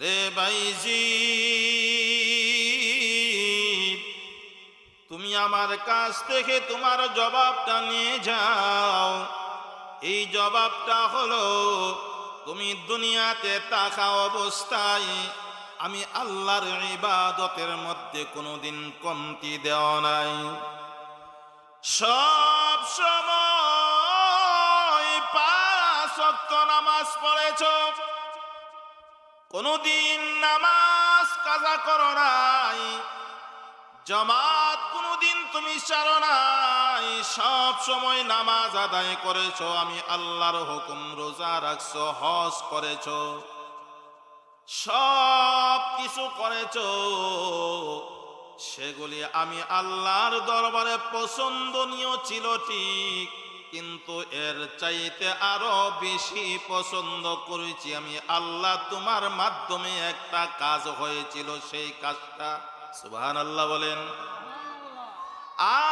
রে ভাইজি, তুমি আমার কাছ থেকে তোমার জবাবটা নিয়ে যাও। এই জবাবটা হলো, তুমি দুনিয়াতে থাকা অবস্থায় আমি আল্লাহর ইবাদতের মধ্যে কোনোদিন কমতি দেওয়া নাই। সব সময় 5 ওয়াক্ত নামাজ পড়েছ, কোনদিন নামাজ কাজা করো নাই, জামাত কোনদিন তুমি ছাড়ো নাই, সব সময় নামাজ আদায় করেছো, আমি আল্লাহর হুকুম রোজা রাখছো, হজ করেছো, সব কিছু করেছো। সেগুলি আমি আল্লাহর দরবারে পছন্দনীয় ছিল ঠিক, কিন্তু এর চাইতে আরো বেশি পছন্দ করেছি আমি আল্লাহ তোমার মাধ্যমে একটা কাজ হয়েছিল, সেই কাজটা সুবহানাল্লাহ বলেন।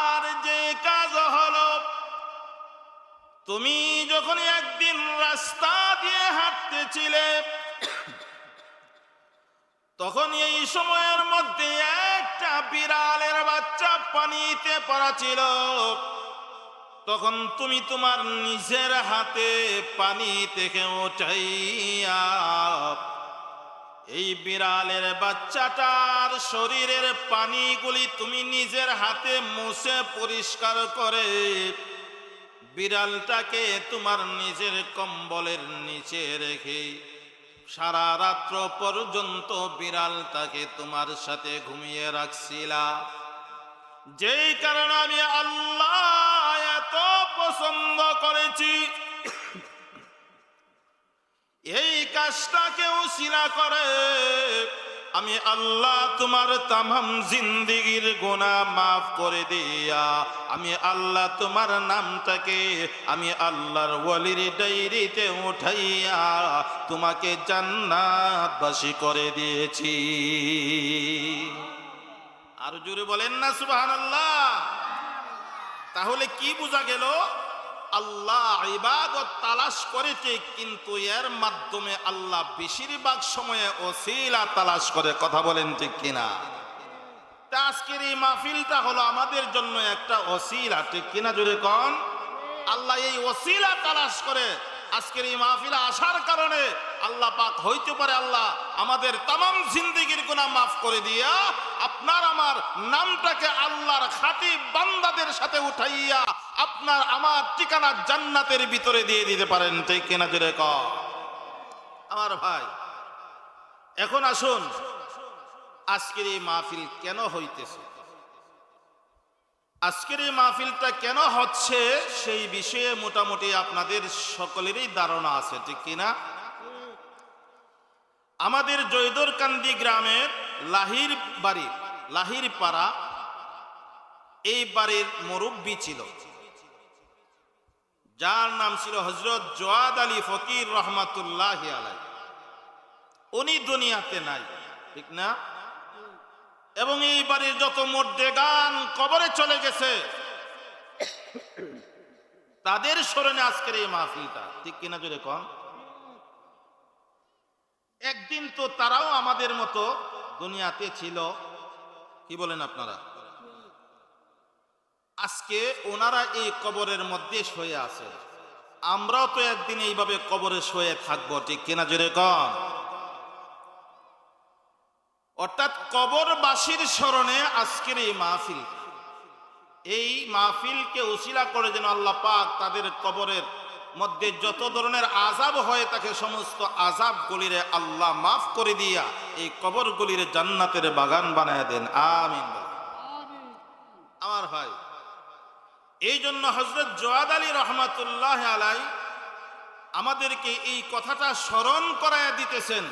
আর যে কাজ হলো, তুমি যখন একদিন রাস্তা দিয়ে হাঁটতেছিলে, তখন এই সময়ের মধ্যে একটা বিড়ালের বাচ্চা পানিতে পড়া ছিল। তখন তুমি তোমার নিজের হাতে পানি থেকে উঠাইয়া এই বিড়ালের বাচ্চাটার শরীরের পানিগুলি তুমি নিজের হাতে মুছে পরিষ্কার করে বিড়ালটাকে তোমার নিজের কম্বলের নিচে রেখে সারা রাত্র পর্যন্ত বিড়ালটাকে তোমার সাথে ঘুমিয়ে রাখছিলা। যেই কারণে আমি আল্লাহ এত পছন্দ করেছি, এই কাজটাকে উসিলা করে আমি আল্লাহ তোমার তামাম জিন্দেগীর গুনাহ মাফ করে দিয়া আমি আল্লাহ তোমার নামটাকে আমি আল্লাহর ওয়ালির ডায়েরিতে উঠাইয়া তোমাকে জান্নাতবাসী করে দিয়েছি। আর জোরে বলেন না সুবহানাল্লাহ। তাহলে কি বোঝা গেল? আল্লাহ ইবাদত তালাশ করে ঠিক, কিন্তু এর মাধ্যমে আল্লাহ বেশিরভাগ সময়ে ওসিলা তালাশ করে। কথা বলেন ঠিক কিনা? আজকের এই মাহফিলটা হলো আমাদের জন্য একটা ওসিলা, ঠিক কিনা জোরে কোন? আল্লাহ এই ওসিলা তালাশ করে আজকের এই মাহফিলে আসার কারণে আল্লাহ পাক হইতে পারে আল্লাহ আমাদের তামাম জিন্দেগীর গুনাহ মাফ করে দিয়া আপনার আমার নামটাকে আল্লাহর খাঁটি বান্দাদের সাথে উঠাইয়া আপনার আমার ঠিকানা জান্নাতের ভিতরে দিয়ে দিতে পারেন, ঠিক কিনা জোরে কর আমার ভাই। এখন আসুন, আজকের এই মাহফিল কেন হইতেছে, আজকের এই মাহফিলটা কেন হচ্ছে, সেই বিষয়ে মোটামুটি আপনাদের সকলেরই ধারণা আছে, ঠিক কিনা? আমাদের জয়দরকান্দি গ্রামের লাহির বাড়ি, লাহির পাড়া, এই বাড়ির মুরব্বী ছিল, যার নাম ছিল হযরত জওয়াদ আলী ফকির রহমাতুল্লাহি আলাইহি। উনি দুনিয়াতে নাই, ঠিক না? এবং এই বাড়ির যত মুর্দেগান কবরে চলে গেছে, তাদের স্মরণে আজকের এই মাহফিলটা, ঠিক কিনা জোরে কন? একদিন তো তারাও আমাদের মতো দুনিয়াতে ছিল, কি বলেন আপনারা? আজকে ওনারা এই কবরের মধ্যে শুয়ে আছে, আমরাও তো একদিন এইভাবে কবরে শুয়ে থাকবো, ঠিক কিনা জোরে কন? অর্থাৎ কবরবাসীর স্মরণে আজকের এই মাহফিল, এই মাহফিলকে উসিলা করে যেন আল্লাহ পাক তাদের কবরের মধ্যে যত ধরনের আযাব হয়ে থাকে সমস্ত আযাবগুলিরে আল্লাহ মাফ করে দিয়া এই কবরগুলির জান্নাতের বাগান বানায় দেন, আমিন আমার ভাই। এই জন্য হযরত জওয়াদ আলী রহমাতুল্লাহ আলাই আমাদেরকে এই কথাটা স্মরণ করায় দিতেছেন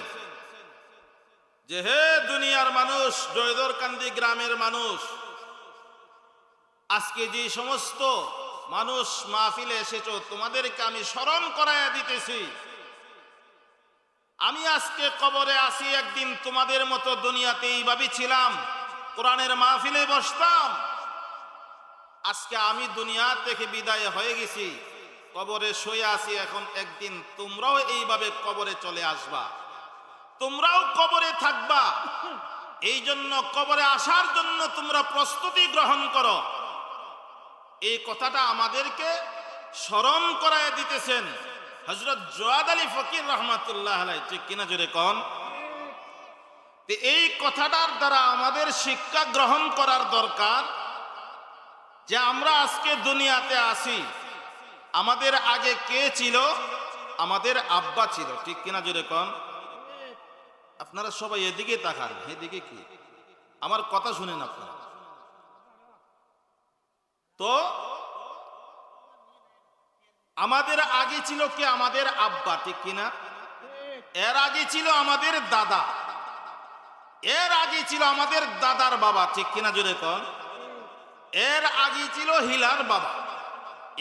যে হে দুনিয়ার মানুষ, জয়দরকান্দি গ্রামের মানুষ, আজকে যে সমস্ত মানুষ মাহফিলে এসেছো তোমাদেরকে আমি স্মরণ করায়া দিতেছি, আমি আজকে কবরে আসি, একদিন তোমাদের মতো দুনিয়াতে এইভাবে ছিলাম, কোরআনের মাহফিলে বসতাম, আজকে আমি দুনিয়া থেকে বিদায় হয়ে গেছি, কবরে শুয়ে আছি, এখন একদিন তোমরাও এইভাবে কবরে চলে আসবা। তোমরাও কবরে থাকবা, এই জন্য কবরে আসার জন্য তোমরা প্রস্তুতি গ্রহণ করো। এই কথাটা আমাদেরকে স্মরণ করায় দিতেছেন হযরত জওয়াদ আলী ফকির রহমাতুল্লাহ আলাইহি, ঠিক কিনা জোরে কোন? এই কথাটার দ্বারা আমাদের শিক্ষা গ্রহণ করার দরকার যে আমরা আজকে দুনিয়াতে আসি, আমাদের আগে কে ছিল? আমাদের আব্বা ছিল, ঠিক কিনা জোরে কোন? আপনারা সবাই এদিকে তাকান, এদিকে কি আমার কথা শুনেন আপনারা। তো আমাদের আগে ছিল কে? আমাদের আব্বা, ঠিক কিনা? এর আগে ছিল আমাদের দাদা, এর আগে ছিল আমাদের দাদার বাবা, ঠিক কিনা জোরে কোন? এর আগে ছিল হিলার বাবা,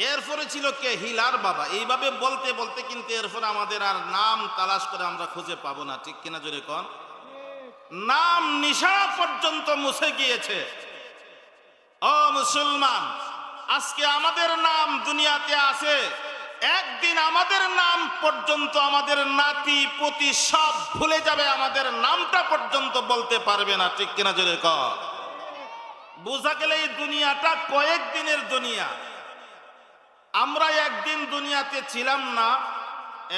এরপরে ছিল কে? হিলার বাবা। এইভাবে বলতে বলতে কিন্তু এরপরে আমাদের আর নাম তালাশ করে আমরা খুঁজে পাবো না, ঠিক কিনা জোরে কোন? নাম নিশানা পর্যন্ত মুছে গিয়েছে। ও মুসলমান, আজকে আমাদের নাম দুনিয়াতে আছে, একদিন আমাদের নাম পর্যন্ত আমাদের নাতি পুতি সব ভুলে যাবে, আমাদের নামটা পর্যন্ত বলতে পারবে না, ঠিক কিনা জোরে কর? বোঝা গেলে এই দুনিয়াটা কয়েকদিনের দুনিয়া। আমরা একদিন দুনিয়াতে ছিলাম না,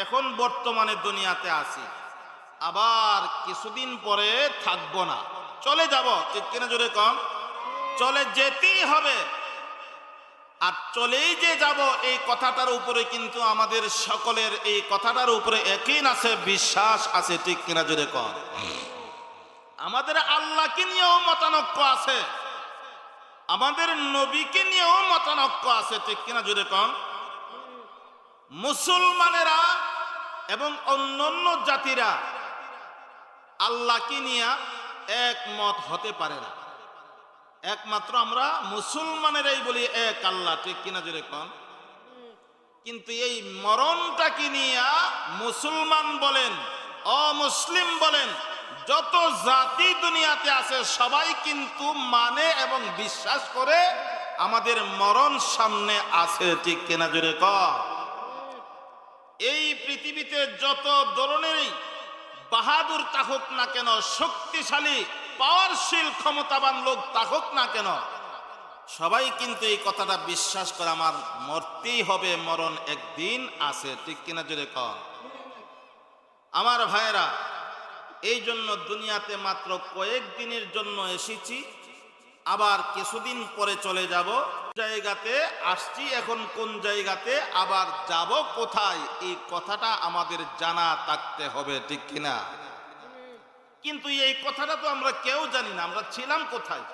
এখন বর্তমানে দুনিয়াতে আছি, আবার কিছুদিন পরে থাকবো না, চলে যাব, ঠিক কিনা জোরে কর? চলে যেতেই হবে। আর চলেই যে যাব, এই কথাটার উপরে কিন্তু আমাদের সকলের এই কথাটার উপরে ইয়াকিন আছে, বিশ্বাস আছে, ঠিক কিনা জোরে কর? আমাদের আল্লাহকে নিয়েও মতানৈক্য আছে, আমাদের নবীকে নিয়েও মতানৈক্য আছে, ঠিক কিনা জোরে কর? মুসলমানেরা এবং অন্যান্য জাতিরা আল্লাহকে নিয়ে একমত হতে পারে না, একমাত্র আমরা মুসলমানেরাই বলি এক আল্লাহ, ঠিক কিনা জোরে কোন? কিন্তু এই মরণটাকে নিয়ে মুসলমান বলেন, অমুসলিম বলেন, যত জাতি দুনিয়াতে আছে সবাই কিন্তু মানে এবং বিশ্বাস করে আমাদের মরণ সামনে আছে, ঠিক কিনা জোরে কোন? এই পৃথিবীতে যত ধরনেরই বাহাদুর থাকুক না কেন, শক্তিশালী পাওয়ারশীল ক্ষমতাবান লোক থাকুক না কেন, সবাই কিন্তু এই কথাটা বিশ্বাস করে আমার মরতেই হবে, মরণ একদিন আছে, ঠিক কিনা জোরে কর? আমার ভাইয়েরা, এই জন্য দুনিয়াতে মাত্র কয়েকদিনের জন্য এসেছি, আবার কিছুদিন পরে চলে যাব। জায়গাতে আসছি, এখন কোন জায়গাতে আবার যাব কোথায়, এই কথাটা আমাদের জানা থাকতে হবে, ঠিক কিনা? কিন্তু এই কথাটা তো আমরা কেউ জানি না, আমরা ছিলাম কোথায়,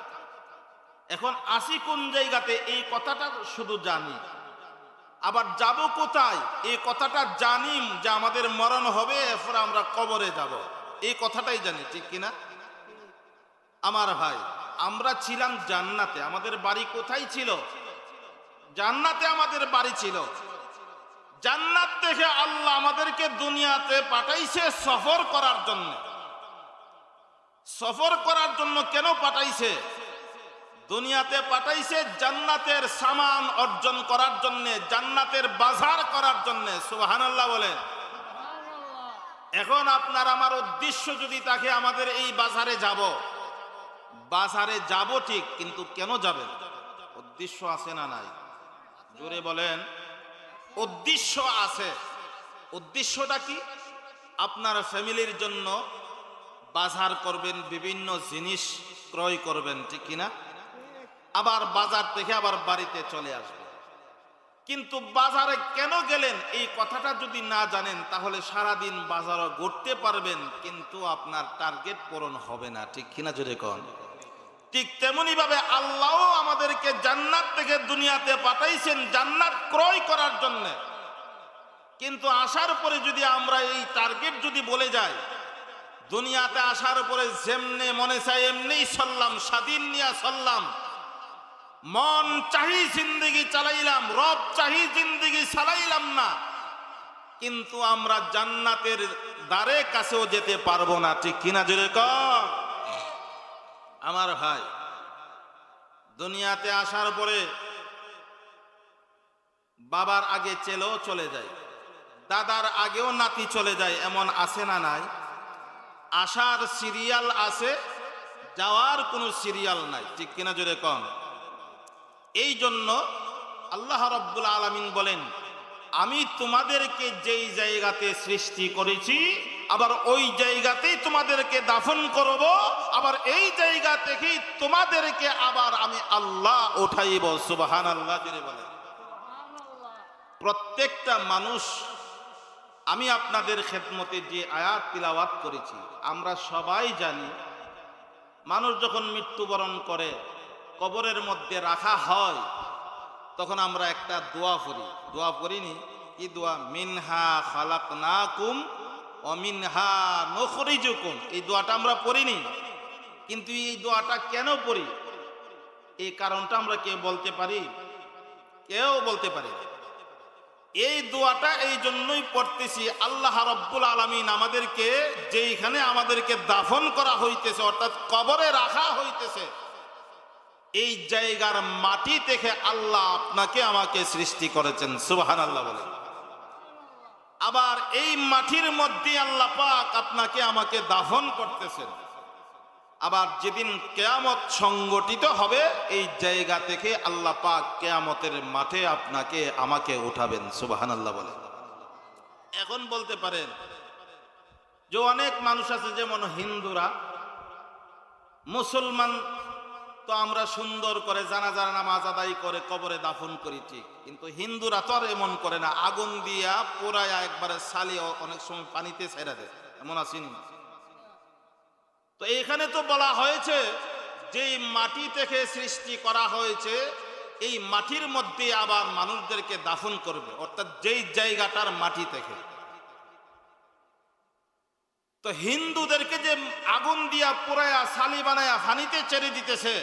এখন আসি কোন জায়গাতে, এই কথাটা শুধু জানি। আবার যাব কোথায়, এই কথাটা জানি যে আমাদের মরণ হবে, এরপর আমরা কবরে যাব, এই কথাটাই জানি, ঠিক কিনা? আমার ভাই, আমরা ছিলাম জান্নাতে, আমাদের বাড়ি কোথায় ছিল? জান্নাতে আমাদের বাড়ি ছিল। জান্নাত থেকে আল্লাহ আমাদেরকে দুনিয়াতে পাঠাইছে সফর করার জন্য। সফর করার জন্য কেন পাঠাইছে? দুনিয়াতে পাঠাইছে জান্নাতের সামান অর্জন করার জন্য, জান্নাতের বাজার করার জন্য। সুবহানাল্লাহ বলেন। এখন আপনার আমার উদ্দেশ্য যদি থাকে আমাদের এই বাজারে যাব, বাজারে যাব ঠিক, কিন্তু কেন যাবেন? উদ্দেশ্য আছে না নাই? জোরে বলেন। উদ্দেশ্য আছে। উদ্দেশ্যটা কি? আপনার ফ্যামিলির জন্য বাজার করবেন, বিভিন্ন জিনিস ক্রয় করবেন, ঠিক কিনা? আবার বাজার থেকে আবার বাড়িতে চলে আসবেন। কিন্তু বাজারে কেন গেলেন এই কথাটা যদি না জানেন, তাহলে সারাদিন বাজারও ঘুরতে পারবেন, কিন্তু আপনার টার্গেট পূরণ হবে না, ঠিক কিনা জোরে কোন? ঠিক তেমনি ভাবে আল্লাহ আমাদেরকে জান্নাত থেকে দুনিয়াতে পাঠাইছেন জান্নাত ক্রয় করার জন্য। কিন্তু আসার পরে যদি আমরা এই টার্গেট যদি বলে যাই, দুনিয়াতে আসার পরে যেমনে মনে চাই এমনিই চললাম, স্বাধীন নিয়ে চললাম, মন চাহি জিন্দেগি চালাইলাম, রব চাহি জিন্দেগি চালাইলাম না, কিন্তু আমরা জান্নাতের দ্বারে কাছেও যেতে পারবো না, ঠিক কিনা জোরে কর? আমার ভাই, দুনিয়াতে আসার পরে বাবার আগে ছেলেও চলে যায়, দাদার আগেও নাতি চলে যায়, এমন আছে না নাই? আসার সিরিয়াল আছে, যাওয়ার কোনো সিরিয়াল নাই, ঠিক কিনা জোরে কন? এই জন্য আল্লাহ রাব্বুল আলামিন বলেন, আমি তোমাদেরকে যেই জায়গাতে সৃষ্টি করেছি আবার ওই জায়গাতেই তোমাদেরকে দাফন করব, আবার এই জায়গা থেকেই তোমাদেরকে আবার আমি আল্লাহ উঠাইব। সুবহানাল্লাহ জোরে বলেন। প্রত্যেকটা মানুষ, আমি আপনাদের খেদমতে যে আয়াত তিলাওয়াত করেছি, আমরা সবাই জানি মানুষ যখন মৃত্যুবরণ করে কবরের মধ্যে রাখা হয়, তখন আমরা একটা দোয়া পড়ি। দোয়া পড়িনি? কি দোয়া? মিনহা খালাকনাকুম ওয়া মিনহা নুখরিজুকুম। এই দোয়াটা আমরা পড়িনি? কিন্তু এই দোয়াটা কেন পড়ি, এই কারণটা আমরা কেউ বলতে পারি? কেউ বলতে পারি না। এই দোয়াটা এই জন্যই পড়তেছি, আল্লাহ রাব্বুল আলামিন আমাদেরকে যেইখানে আমাদেরকে দাফন করা হইতেছে, অর্থাৎ কবরে রাখা হইতেছে, এই জায়গার মাটি থেকে আল্লাহ আপনাকে আমাকে সৃষ্টি করেছেন। সুবহানাল্লাহ বলেন। আবার এই মাটির মধ্যে আল্লাহ পাক আপনাকে আমাকে দাফন করতেছেন। আবার যেদিন কিয়ামত সংগঠিত হবে, এই জায়গা থেকে আল্লাহ পাক কিয়ামতের মাঠে আপনাকে আমাকে উঠাবেন। সুবহানাল্লাহ বলেন। এখন বলতে পারেন যে অনেক মানুষ আছে, যেমন হিন্দুরা, মুসলমান তো আমরা সুন্দর করে জানাজার নামাজ আদায় করে কবরে দাফন করি, ঠিক, কিন্তু হিন্দুরা তো আর এমন করে না, আগুন দিয়া পোড়ায়া একবারে সালিয়ে অনেক সময় পানিতে ছেড়ে দেয়, এমন আসেনি? তো এখানে তো বলা হয়েছে যে মাটি থেকে সৃষ্টি করা হয়েছে, এই মাটির মধ্যে আবার মানুষদেরকে দাফন করবে, অর্থাৎ যেই জায়গাটার মাটি থেকে। তো হিন্দুদেরকে যে আগুন দিয়া পোড়ায়া সালি বানায়া পানিতে ছেড়ে দিতেছে,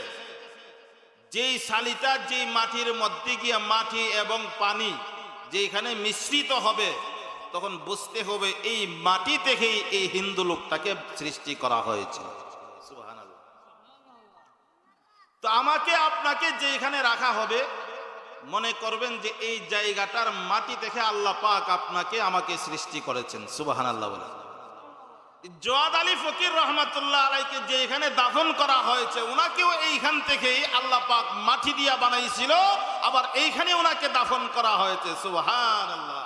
যেই সালিটা যেই মাটির মধ্যে গিয়া মাটি এবং পানি যেখানে মিশ্রিত হবে, তখন বুঝতে হবে এই মাটি থেকেই এই হিন্দু লোকটাকে সৃষ্টি করা হয়েছে। সুবহানাল্লাহ। তো আমাকে আপনাকে যেখানে রাখা হবে, মনে করবেন যে এই জায়গাটার মাটি থেকে আল্লাহ পাক আপনাকে আমাকে সৃষ্টি করেছেন। সুবহানাল্লাহ বলে। জওয়াদ আলী ফকির রহমাতুল্লাহ আলাইকে যেখানে দাফন করা হয়েছে, ওনাকেও এইখান থেকেই আল্লাহ পাক মাটি দিয়া বানাইছিল, আবার এইখানে ওনাকে দাফন করা হয়েছে। সুবহানাল্লাহ।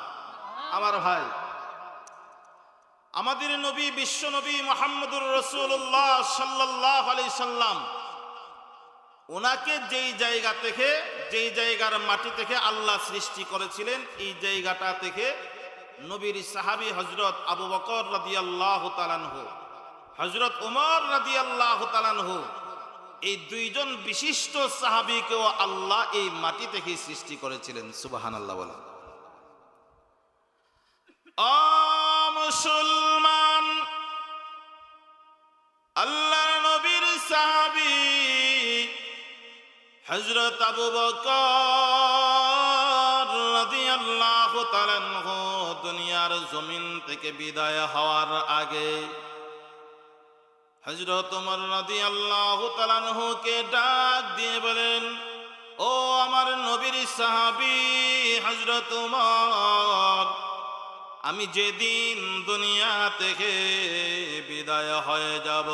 আমার ভাই, আমাদের নবী, বিশ্ব নবী মুহাম্মদুর রাসূলুল্লাহ সাল্লাল্লাহু আলাইহি সাল্লাম, ওনাকে যেই জায়গা থেকে, যেই জায়গার মাটি থেকে আল্লাহ সৃষ্টি করেছিলেন, এই জায়গাটা থেকে নবীর সাহাবী হযরত আবু বকর রাদিয়াল্লাহু তাআলা আনহু, হযরত ওমর রাদিয়াল্লাহু তাআলা আনহু, এই দুইজন বিশিষ্ট সাহাবীকেও আল্লাহ এই মাটি থেকে সৃষ্টি করেছিলেন। সুবহানাল্লাহ বলেন। ও মুসলমান, আল্লাহর নবীর সাহাবী হযরত আবু বকর রাদিয়াল্লাহু তাআলা আনহু দুনিয়ার জমিন থেকে বিদায় হওয়ার আগে হযরত ওমর রাদিয়াল্লাহু তাআলা আনহুকে ডাক দিয়ে বলেন, ও আমার নবীর সাহাবী হযরত ওমর, আমি যেদিন দুনিয়া থেকে বিদায় হয়ে যাব,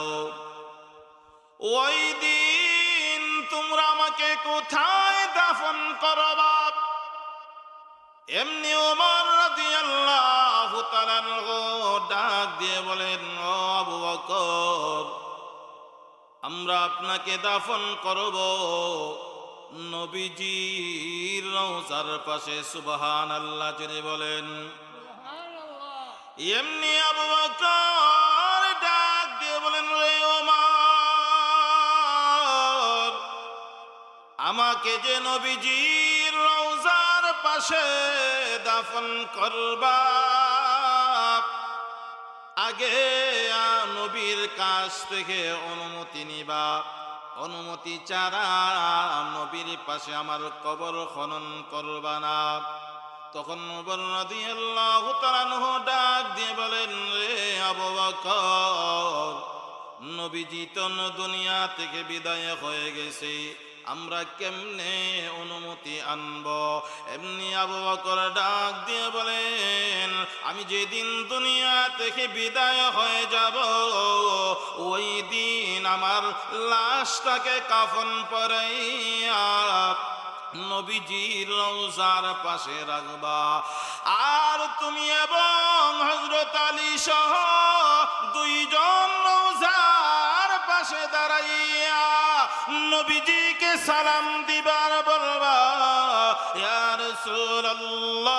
ওই দিন তোমরা আমাকে কোথায় দাফন করবা? এমনি ওমর রাদিয়াল্লাহু তাআলা আনহু ডাক দিয়ে বলেন, ও আবু বকর, আমরা আপনাকে দাফন করব নবীজির রওজার পাশে। সুবহানাল্লাহ জোরে বলেন। এমনি আবু বকর ডাক দিয়ে বলেন, রে ওমর, আমাকে যে নবীজির রওজার পাশে দাফন করবা, আগে নবীর কাছ থেকে অনুমতি নিবা। অনুমতি ছাড়া নবীর পাশে আমার কবর খনন করবা না। তখন ওমর রাদিয়াল্লাহু তাআলা আনহু ডাক দিয়ে বলেন, রে আবু বকর, নবীজি তো দুনিয়া থেকে বিদায় হয়ে গেছে, আমরা কেমনে অনুমতি আনব? এমনি আবু বকর ডাক দিয়ে বলেন, আমি যেদিন দুনিয়া থেকে বিদায় হয়ে যাব, ওই দিন আমার লাশটাকে কাফন পরাইয়া নবীজির রওজার পাশে রাখবা। আর তুমি এবং হযরত আলী সহ দুইজন রওজার পাশে দাঁড়াইয়া নবীজিকে সালাম দিবার বলবা, ইয়া রাসূলুল্লাহ,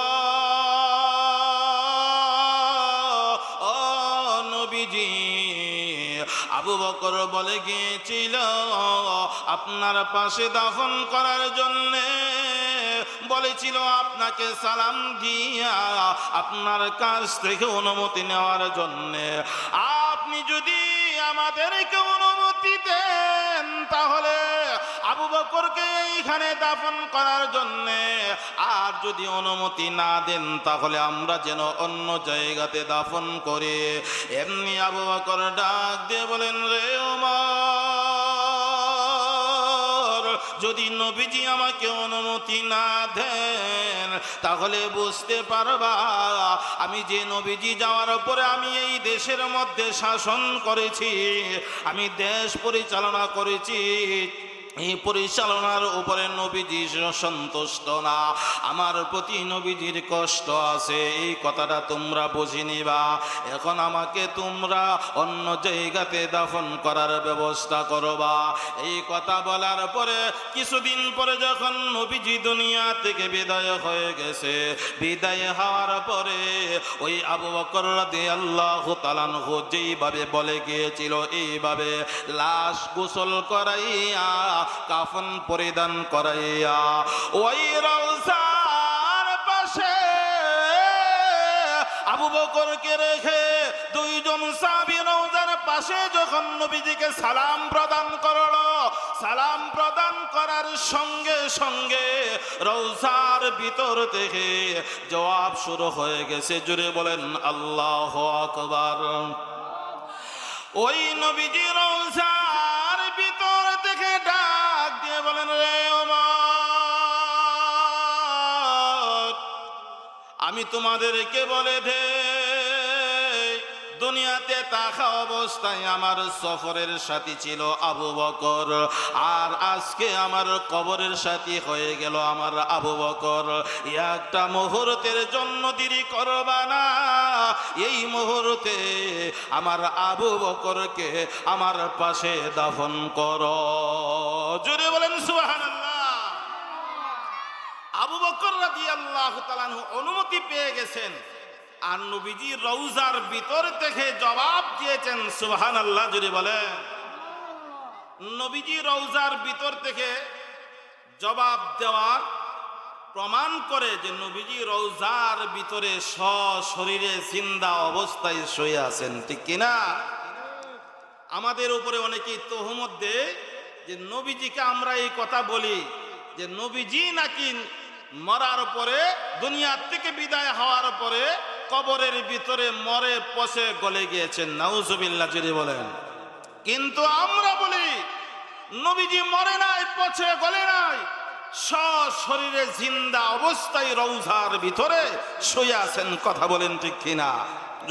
ও নবীজি। আবু বকর বলে গিয়েছিল আপনার পাশে দাফন করার জন্যে, বলেছিল আপনাকে সালাম দিয়া আপনার কাছ থেকে অনুমতি নেওয়ার জন্যে। আপনি যদি আমাদেরকে অনুমতি দেন তাহলে আবু বকরকে এইখানে দাফন করার জন্যে, আর যদি অনুমতি না দেন তাহলে আমরা যেন অন্য জায়গাতে দাফন করি। এমনি আবু বকর ডাক দিয়ে বলেন, রে ওমর, যদি নবীজি আমাকে অনুমতি না দেন তাহলে বুঝতে পারবা আমি যে নবীজি যাওয়ার পরে আমি এই দেশের মধ্যে শাসন করেছি, আমি দেশ পরিচালনা করেছি, এই পরিচালনার উপরে নবীজি সন্তুষ্ট না, আমার প্রতি নবীজির কষ্ট আছে, এই কথাটা তোমরা বুঝে নিবা। এখন আমাকে তোমরা অন্য জায়গাতে দাফন করার ব্যবস্থা করবা। এই কথা বলার পরে কিছুদিন পরে যখন নবীজি দুনিয়া থেকে বিদায় হয়ে গেছে, বিদায় হওয়ার পরে ওই আবু বকর রাদিয়াল্লাহু তাআলা আনহু যেইভাবে বলে গিয়েছিল এইভাবে লাশ গোসল করাইয়া কাফন পরিধান করাইয়া ওই রওজার পাশে আবু বকরকে রেখে দুইজন সাহাবী রওজার পাশে যখন নবীজিকে সালাম প্রদান করলো, সালাম প্রদান করার সঙ্গে সঙ্গে রওজার ভিতর থেকে জবাব শুরু হয়ে গেছে। জুড়ে বলেন আল্লাহু আকবার। ওই নবীজি রওজার ভিতর থেকে ডাক দিয়ে বলেন, রে ওমর, আমি তোমাদেরকে বলে দে, দুনিয়াতে থাকা অবস্থায় আমার সফরের সাথী ছিল আবু বকর, আর আজকে আমার কবরের সাথী হয়ে গেল আমার আবু বকর। একটা মুহূর্তের জন্য দেরি করবা না, এই মুহূর্তে আমার আবু বকরকে আমার পাশে দাফন করো। জোরে বলেন সুবহানাল্লাহ। আবু বকর রাদিয়াল্লাহু তাআলা আনহু অনুমতি পেয়ে গেছেন, আর নবীজি রওজার ভিতর থেকে জবাব দিয়েছেন সুবহানাল্লাহ। জোরে বলেন। নবীজি রওজার ভিতর থেকে জবাব দেওয়ার প্রমাণ করে যে নবীজি রওজার ভিতরে সশরীরে জিন্দা অবস্থায় শুয়ে আছেন, ঠিক কিনা? আমাদের উপরে অনেকেই তহমত দেয় যে নবীজিকে আমরা এই কথা বলি যে নবীজি নাকি মরার পরে দুনিয়ার থেকে বিদায় হওয়ার পরে কবরের ভিতরে মরে পচে গলে গিয়েছেন, নাউজুবিল্লাহ। যদি বলেন, কিন্তু আমরা বলি নবীজি মরে নাই, পচে গলে নাই, সশরীরে জিন্দা অবস্থায় রওজার ভিতরে শুয়ে আছেন। কথা বলেন ঠিক কিনা?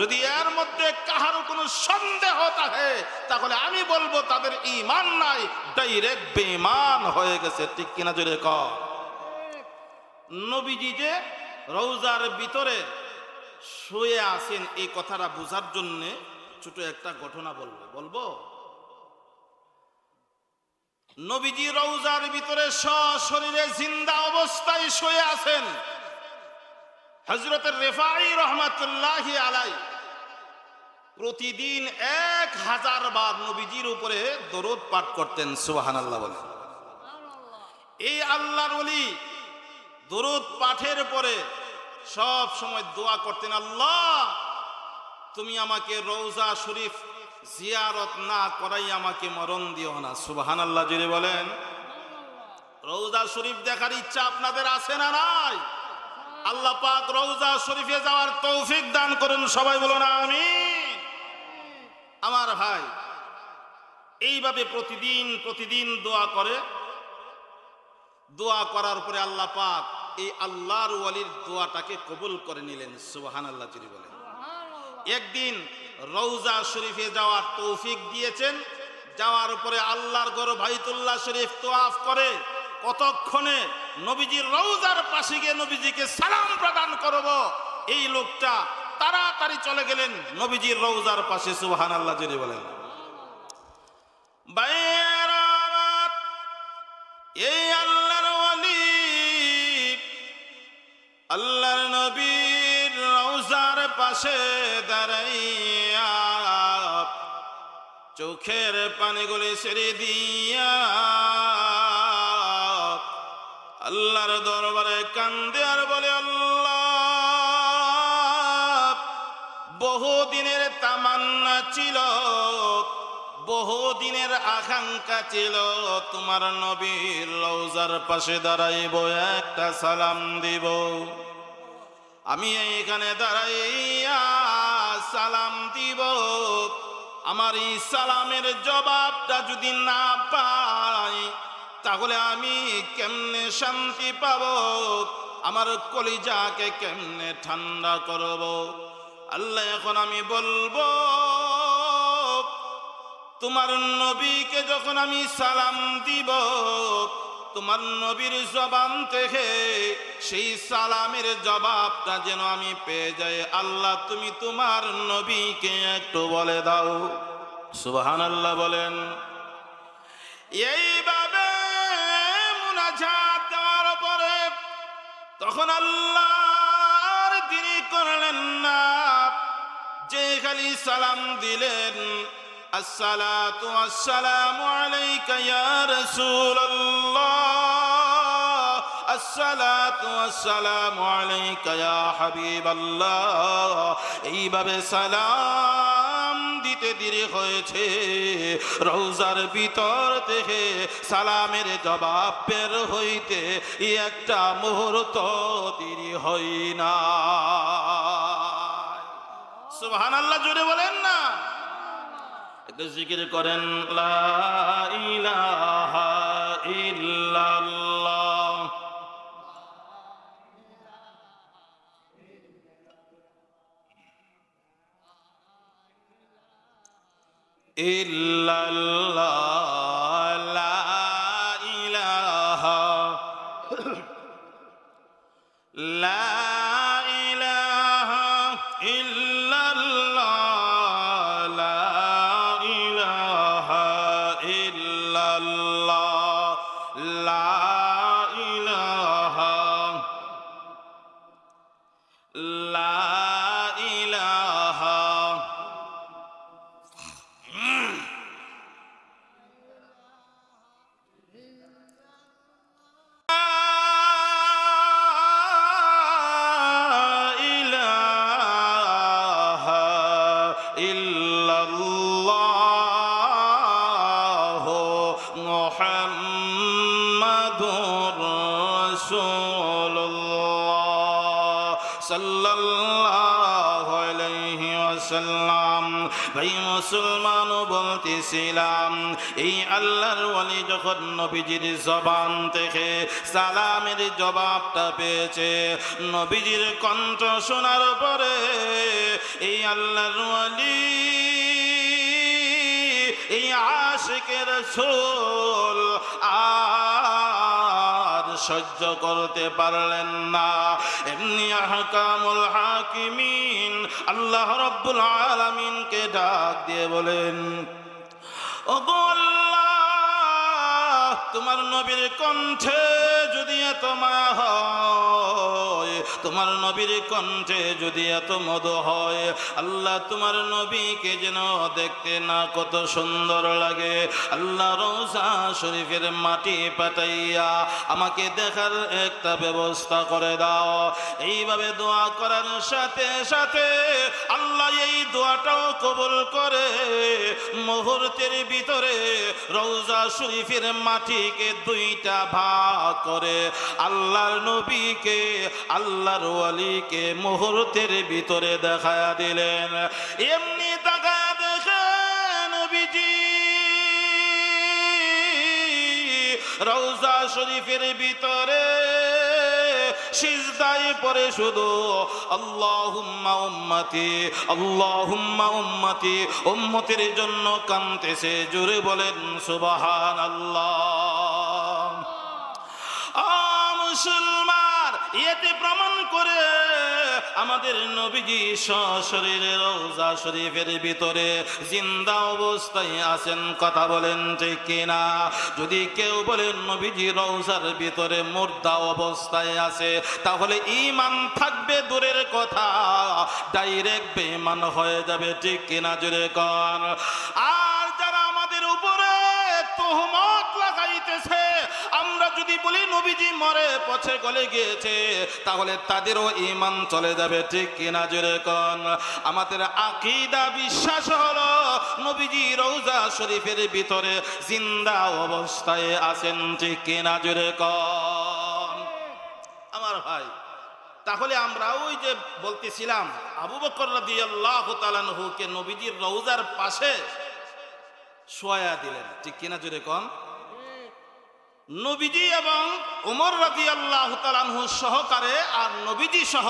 যদি এর মধ্যে কাহারও কোনো সন্দেহ থাকে তাহলে আমি বলবো তাদের ঈমান নাই, ডাইরেক্ট বেঈমান হয়ে গেছে, ঠিক কিনা? জোরে কও। নবীজি যে রওজার ভিতরে শুয়ে আছেন এই কথাটা বোঝার জন্য ছোট একটা ঘটনা বলবো। নবীজি রওজার ভিতরে সশরীরে জিন্দা অবস্থায় শুয়ে আছেন। হযরত রিফাঈ রাহমাতুল্লাহি আলাইহি প্রতিদিন 1000 বার নবীজির উপরে দরুদ পাঠ করতেন। সুবহানাল্লাহ বলেন। এই আল্লাহর ওলি দরুদ পাঠের পরে সব সময় দোয়া করতেন, আল্লাহ তুমি আমাকে রওজা শরীফ জিয়ারত না করাই আমাকে মরণ দিও না। সুবহানাল্লাহ জোরে বলেন। রওজা শরীফ দেখার ইচ্ছা আপনাদের আছে না নাই? আল্লাহ পাক রওজা শরীফে যাওয়ার তৌফিক দান করুন, সবাই বলুন আমিন। আমার ভাই এইভাবে প্রতিদিন দোয়া করে, দোয়া করার পরে আল্লাহ পাক এই আল্লাহর ওয়ালির দোয়াটাকে কবুল করে নিলেন। সুবহানাল্লাহ জোরে বলেন। একদিন রওজা শরীফে যাওয়ার তৌফিক দিয়েছেন। যাওয়ার পরে আল্লাহর ঘর বাইতুল্লাহ শরীফ তোয়াফ করে কতক্ষণে নবীজির রওজার পাশে গিয়ে নবীজিকে সালাম প্রদান করব, এই লোকটা তাড়াতাড়ি চলে গেলেন নবীজির রওজার পাশে। সুবহানাল্লাহ জেনে বলেন। ভাইয়েরা আমার, এই আল্লাহর ওয়ালি আল্লাহর নবীর রওজার পাশে দাঁড়াইয়া চোখের পানিগুলি ছেড়ে দিয়া আল্লাহর দরবারে কান্দে আর বলে, আল্লাহ, বহুদিনের তামান্না ছিল, বহুদিনের আকাঙ্ক্ষা ছিল তোমার নবীর রওজার পাশে দাঁড়াইব, একটা সালাম দিব। আমি এইখানে দাঁড়াইয়া সালাম দিব, আমার এই সালামের জবাবটা যদি না পাই তাহলে আমি কেমনে শান্তি পাব, আমার কলিজাকে কেমনে ঠান্ডা করব। আল্লাহ, এখন আমি বলবো, তোমার নবীকে যখন আমি সালাম দিব, তোমার নবীর জবান থেকে সেই সালামের জবাবটা যেন আমি পেয়ে যাই। আল্লাহ, তুমি তোমার নবীকে একটু বলে দাও। সুবহানাল্লাহ বলেন। এইভাবে মুনাজাত দেওয়ার পরে তখন আল্লাহর দেরি করলেন না, যে খালি সালাম দিলেন, আসসালাতু ওয়াসসালামু আলাইকা ইয়া রাসূলুল্লাহ, আসসালাতু ওয়াসসালামু আলাইকা ইয়া হাবিবাল্লাহ। এইভাবে সালাম দিতে দেরি হয়েছে, রওজার ভিতর থেকে সালামের জবাব বের হইতে একটা মুহূর্ত দেরি হয় না। সুবহানাল্লাহ জোরে বলেন না। একটু জিকির করেন, লা ইলাহা ইল্লাল্লাহ। ইল্লাল্লাহ, লা ইলাহা, লা ইলাহা ইল্লাল্লাহ, লা ইলাহা ইল্লাল্লাহ, লা ইলাহা, লা ইলাহা। সাল্লাল্লাহু আলাইহি ওয়াসাল্লাম। ভাই মুসলমান বলতেছিলাম, এই আল্লাহর ওয়ালি যখন নবীজির জবান থেকে সালামের জবাবটা পেয়েছে, নবীজির কণ্ঠ শোনার পরে এই আল্লাহর ওয়ালি, এই আশিকের রাসূল আর সহ্য করতে পারলেন না। এমনি আহকামুল হাকিমিন আল্লাহ রাব্বুল আলামিনকে ডাক দিয়ে বলেন, ওগো আল্লাহ, তোমার নবীর কণ্ঠে যদি এত মায়া হয়, তোমার নবীর কণ্ঠে যদি এত মধু হয়, আল্লাহ তোমার নবীকে যেন দেখতে না কত সুন্দর লাগে, আল্লাহ রওজা শরীফের মাটি পাঠাইয়া আমাকে দেখার একটা ব্যবস্থা করে দাও। এইভাবে দোয়া করার সাথে সাথে আল্লাহ এই দোয়াটাও কবুল করে মুহূর্তের ভিতরে রওজা শরীফের মাটিকে দুইটা ভাগ করে আল্লাহর নবীকে, আল্লাহর ওয়ালিকে মুহূর্তের ভিতরে দেখায়া দিলেন। এমনি তাকায়া দেখেন নবীজি রওজা শরীফের ভিতরে সিজদায় পড়ে শুধু আল্লাহুম্মা উম্মতি আল্লাহুম্মা উম্মতি, উম্মতের জন্য কাঁদতেছে। জোরে বলেন সুবহানাল্লাহ। মুসলমান, এতে প্রমাণ করে আমাদের নবীজি সশরীরে রওজা শরীফের ভিতরে জিন্দা অবস্থায় আছেন। কথা বলেন ঠিক কিনা? যদি কেউ বলেন নবীজি রওজার ভিতরে মুর্দা অবস্থায় আছে, তাহলে ঈমান থাকবে দূরের কথা, ডাইরেক্ট বেঈমান হয়ে যাবে। ঠিক কিনা? জোরে কর। আর যারা আমাদের উপরে তোহমত লাগাইতেছে, আমরা যদি বলি নবীজি মরে পচে গলে গিয়েছে, তাহলে তাদেরও ঈমান চলে যাবে। ঠিক কিনা? জোরে কোন। আমাদের আকীদা বিশ্বাস হলো নবীজি রওজা শরীফের ভিতরে জিন্দা অবস্থায় আছেন। ঠিক কিনা? জোরে কোন। আমার ভাই, তাহলে আমরা ওই যে বলতেছিলাম আবু বকর রাদিয়াল্লাহু তাআলা আনহুকে নবীজির রওজার পাশে শোয়া দিলেন। ঠিক কিনা? জোরে কোন। নবীজি এবং ওমর রাদিয়াল্লাহু তাআলা আনহু সহকারে আর নবীজি সহ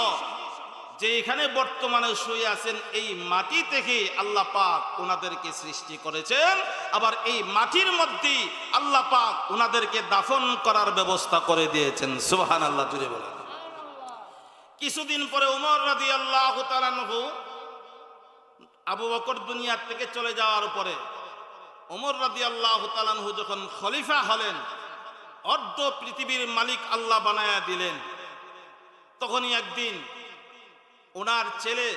যে এখানে বর্তমানে শুয়ে আছেন, এই মাটি থেকে আল্লাহ পাক ওনাদেরকে সৃষ্টি করেছেন। আবার এই মাটির মধ্যেই আল্লাহ পাক ওনাদেরকে দাফন করার ব্যবস্থা করে দিয়েছেন। সুবহানাল্লাহ। জুড়ে বলেন। কিছুদিন পরে ওমর রাদিয়াল্লাহু তাআলা আনহু আবু বকর দুনিয়া থেকে চলে যাওয়ার পরে ওমর রাদিয়াল্লাহু তাআলা আনহু যখন খলিফা হলেন, অর্ধ পৃথিবীর মালিক আল্লাহ বানায়া দিলেন, তখনই একদিন ওনার ছেলে